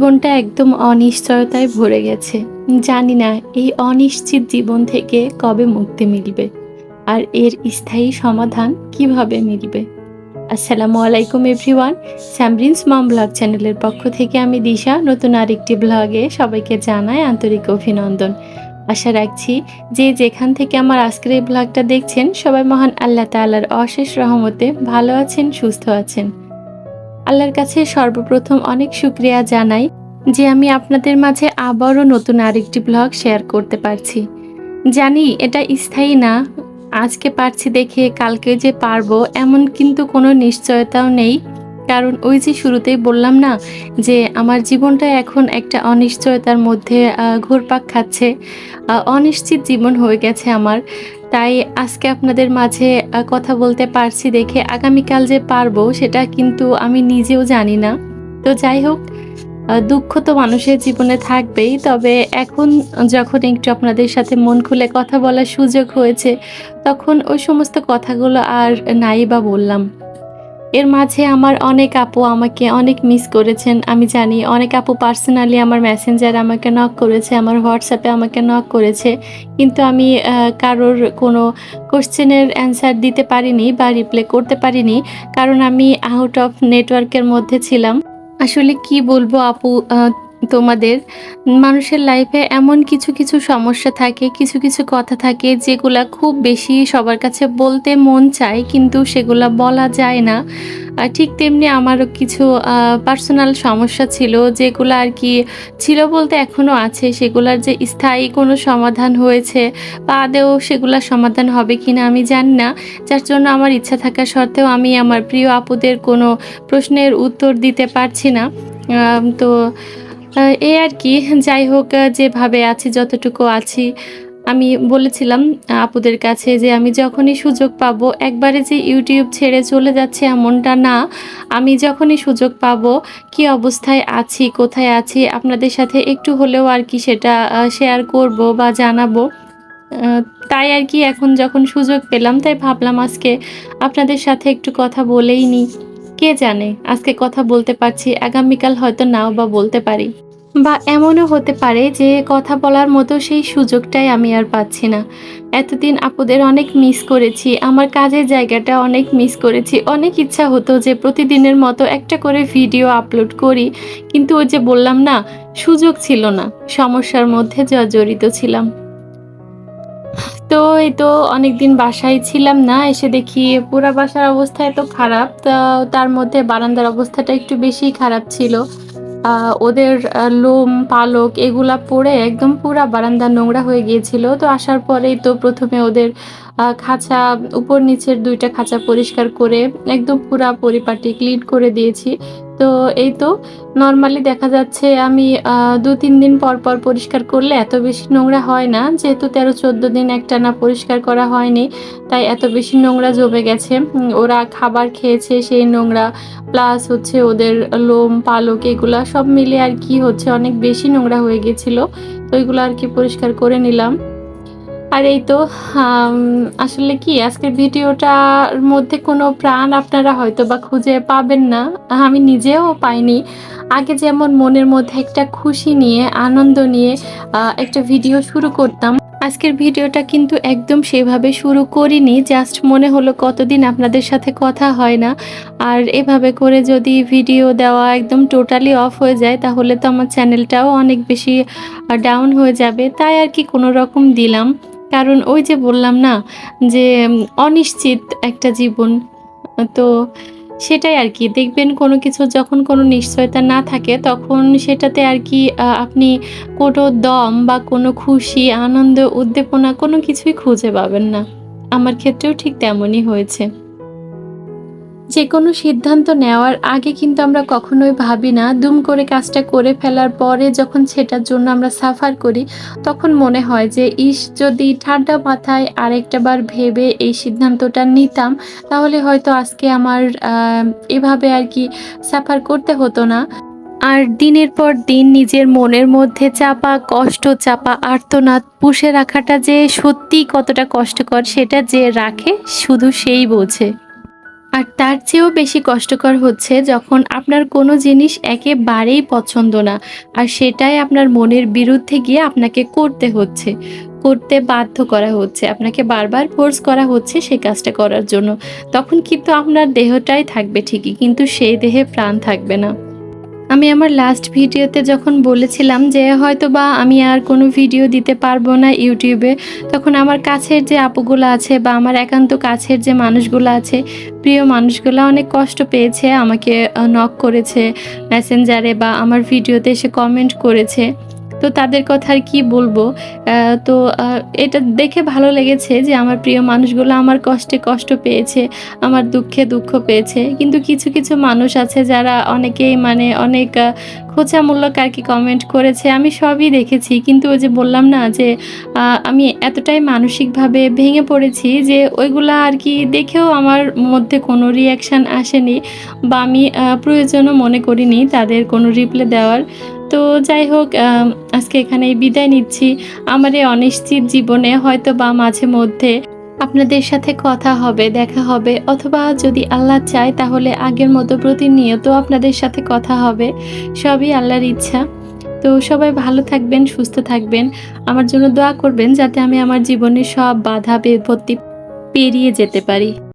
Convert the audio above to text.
জীবনটা একদম অনিশ্চয়তায় ভরে গেছে। জানি না এই অনিশ্চিত জীবন থেকে কবে মুক্তি মিলবে। আর এর স্থায়ী সমাধান কিভাবে মিলবে? আসসালামু আলাইকুম এভরিওয়ান। স্যামরিনস মম ব্লগ চ্যানেলের পক্ষ থেকে আমি দিশা নতুন আরেকটি ব্লগে সবাইকে জানাই আন্তরিক অভিনন্দন। আশা রাখছি যে যেখান থেকে আমার আজকের এই ব্লগটা দেখছেন সবাই মহান আল্লাহ তাআলার অশেষ রহমতে ভালো আছেন, সুস্থ আছেন। আল্লাহর কাছে সর্বপ্রথম অনেক শুকরিয়া জানাই যে আমি আপনাদের মাঝে আবারও নতুন আরেকটি ব্লগ শেয়ার করতে পারছি। জানি এটা স্থায়ী না, আজকে পারছি দেখে কালকে যে পারবো এমন কিন্তু কোনো নিশ্চয়তাও নেই। কারণ ওই যে শুরুতেই বললাম না যে আমার জীবনটা এখন একটা অনিশ্চয়তার মধ্যে ঘুরপাক খাচ্ছে। অনিশ্চিত জীবন হয়ে গেছে আমার। তাই আজকে আপনাদের মাঝে কথা বলতে পারছি দেখে আগামীকাল যে পারবো সেটা কিন্তু আমি নিজেও জানি না। তো যাই হোক, দুঃখ তো মানুষের জীবনে থাকবেই। তবে এখন যখন একটু আপনাদের সাথে মন খুলে কথা বলার সুযোগ হয়েছে, তখন ওই সমস্ত কথাগুলো আর নাই বা বললাম। এর মাঝে আমার অনেক আপু আমাকে অনেক মিস করেছেন। আমি জানি অনেক আপু পার্সোনালি আমার মেসেঞ্জারে আমাকে নক করেছে, আমার হোয়াটসঅ্যাপে আমাকে নক করেছে। কিন্তু আমি কারোর কোনো কোয়েশ্চেনের অ্যান্সার দিতে পারিনি বা রিপ্লাই করতে পারিনি। কারণ আমি আউট অফ নেটওয়ার্কের মধ্যে ছিলাম। আসলে কি বলবো আপু, তোমাদের মানুষের লাইফে এমন কিছু সমস্যা থাকে, কিছু কথা থাকে যেগুলা খুব বেশি সবার কাছে বলতে মন চায় কিন্তু সেগুলা বলা যায় না। ঠিক তেমনি আমারও কিছু পার্সোনাল সমস্যা ছিল যেগুলা আরকি ছিল বলতে এখনো আছে। সেগুলার যে স্থায়ী কোনো সমাধান হয়েছে বা আদৌ সেগুলা সমাধান হবে কিনা আমি জানি না। যার জন্য আমার ইচ্ছা থাকা সত্ত্বেও আমি আমার প্রিয় আপুদের কোনো প্রশ্নের উত্তর দিতে পারছি না। তো এই আরকি। যাই হোক, যেভাবে আছি যতটুকু আছি, আমি বলেছিলাম আপুদের কাছে যে আমি যখনই সুযোগ পাবো একবারে যে YouTube ছেড়ে চলে যাচ্ছি এমনটা না। আমি যখনই সুযোগ পাবো, কি অবস্থায় আছি, কোথায় আছি আপনাদের সাথে একটু হলেও আরকি সেটা শেয়ার করব বা জানাবো। আ তাই আরকি এখন যখন সুযোগ পেলাম তাই ভাবলাম আজকে আপনাদের সাথে একটু কথা বলেই নিই। কে জানে আজকে কথা বলতে পারছি, আগামীকাল হয়তো নাও বা বলতে পারি। বা এমনও হতে পারে যে কথা বলার মতো সেই সুযোগটাই আমি আর পাচ্ছি না। এতদিন আপুদের অনেক মিস করেছি। আমার কাজের জায়গাটা অনেক মিস করেছি। অনেক ইচ্ছা হতো যে প্রতিদিনের মতো একটা করে ভিডিও আপলোড করি। কিন্তু ওই যে বললাম না, সুযোগ ছিল না। সমস্যার মধ্যে জর্জরিত ছিলাম। তো এই তো অনেকদিন বাসায় ছিলাম না। এসে দেখি পুরা বাসার অবস্থা এত খারাপ। তার মধ্যে বারান্দার অবস্থাটা একটু বেশিই খারাপ ছিল। আ ওদের লোম, পালক এগুলা পড়ে একদম পুরা বারান্দা নোংরা হয়ে গিয়েছিল। তো আসার পরেই তো ১ম এ ওদের খাঁচা, উপর নিচের ২ টা খাঁচা পরিষ্কার করে একদম পুরা পরিপাটি ক্লিন করে দিয়েছি। তো এই তো নরমালি দেখা যাচ্ছে আমি ২-৩ দিন পর পরিষ্কার করলে এত বেশি নোংরা হয় না। যেহেতু ১৩-১৪ দিন একটানা পরিষ্কার করা হয়নি, তাই এত বেশি নোংরা জমে গেছে। ওরা খাবার খেয়েছে সেই নোংরা, প্লাস হচ্ছে ওদের লোম, পালক এগুলা সব মিলিয়ে আরকি হচ্ছে অনেক বেশি নোংরা হয়ে গেছিল। তো এগুলো আরকি পরিষ্কার করে নিলাম। আর এই তো আম আসলে কি আজকের ভিডিওটার মধ্যে কোনো প্রাণ আপনারা হয়তোবা খুঁজে পাবেন না। আমি নিজেও পাইনি। আগে যেমন মনের মধ্যে একটা খুশি নিয়ে, আনন্দ নিয়ে একটা ভিডিও শুরু করতাম। আজকের ভিডিওটা কিন্তু একদম সেভাবে শুরু করিনি। জাস্ট মনে হলো কতদিন আপনাদের সাথে কথা হয় না। আর এভাবে করে যদি ভিডিও দেওয়া একদম টোটালি অফ হয়ে যায় তাহলে তো আমার চ্যানেলটাও অনেক বেশি ডাউন হয়ে যাবে। তাই আরকি কোনরকম দিলাম। কারণ ওই যে বললাম না যে অনিশ্চিত একটা জীবন। তো সেটাই আরকি। দেখবেন কোনো কিছুর যখন কোনো নিশ্চয়তা না থাকে তখন সেটাতে আরকি আপনি কোনো দম বা কোনো খুশি, আনন্দ, উদ্দীপনা কোনো কিছুই খুঁজে পাবেন না। আমার ক্ষেত্রেও ঠিক তেমনই হয়েছে। যেকোনো সিদ্ধান্ত নেওয়ার আগে কিন্তু আমরা কখনোই ভাবি না। দুম করে কাজটা করে ফেলার পরে যখন সেটার জন্য আমরা সাফার করি, তখন মনে হয় যে ইস! যদি ঠান্ডা মাথায় আরেকটা বার ভেবে এই সিদ্ধান্তটা নিতাম, তাহলে হয়তো আজকে আমার এভাবে আরকি সাফার করতে হতো না। আর দিনের পর দিন নিজের মনের মধ্যে চাপা কষ্ট, চাপা আর্তনাদ পুষে রাখাটা যে সত্যিই কতটা কষ্টকর সেটা যে রাখে শুধু সেই বোঝে। আর তার চেয়েও বেশি কষ্টকর হচ্ছে যখন আপনার কোনো জিনিস একেবারেই পছন্দ না। আর সেটাই আপনার মনের বিরুদ্ধে গিয়ে আপনাকে করতে হচ্ছে। করতে বাধ্য করা হচ্ছে। আপনাকে বারবার ফোর্স করা হচ্ছে সেই কাজটা করার জন্য। তখন কিন্তু আপনার দেহটাই থাকবে ঠিকই, কিন্তু সেই দেহে প্রাণ থাকবে না। আমি আমার লাস্ট ভিডিওতে যখন বলেছিলাম যে হয়তোবা আমি আর কোনো ভিডিও দিতে পারবো না YouTube এ, তখন আমার কাছের যে আপুগুলা আছে বা আমার একান্ত কাছের যে মানুষগুলো আছে, প্রিয় মানুষগুলা অনেক কষ্ট পেয়েছে। আমাকে নক করেছে মেসেঞ্জারে বা আমার ভিডিওতে এসে কমেন্ট করেছে। তো তাদের কথা আর কি বলবো? আ তো আ এটা দেখে ভালো লেগেছে যে আমার প্রিয় মানুষগুলো আমার কষ্টে কষ্ট পেয়েছে, আমার দুঃখে দুঃখ পেয়েছে। কিন্তু কিছু, কিছু মানুষ আছে যারা অনেকেই মানে অনেক খোঁচামূলক আরকি কমেন্ট করেছে। আমি সবই দেখেছি। কিন্তু ওই যে বললাম না যে আমি এতটাই মানসিকভাবে ভেঙে পড়েছি যে ওইগুলা আরকি দেখেও আমার মধ্যে কোনো রিঅ্যাকশন আসেনি বা আমি প্রয়োজনও মনে করিনি তাদের কোনো রিপ্লাই দেওয়ার। তো যাই হোক, আজকে এখানেই বিদায় নিচ্ছি। আমার এই অনিশ্চিত জীবনে হয়তোবা মাঝে মধ্যে আপনাদের সাথে কথা হবে, দেখা হবে, অথবা যদি আল্লাহ চায় তাহলে আগের মতো প্রতিনিয়ত আপনাদের সাথে কথা হবে। সবই আল্লাহর ইচ্ছা। তো সবাই ভালো থাকবেন, সুস্থ থাকবেন। আমার জন্য দোয়া করবেন যাতে আমি আমার জীবনের সব বাধা বিপত্তি পেরিয়ে যেতে পারি।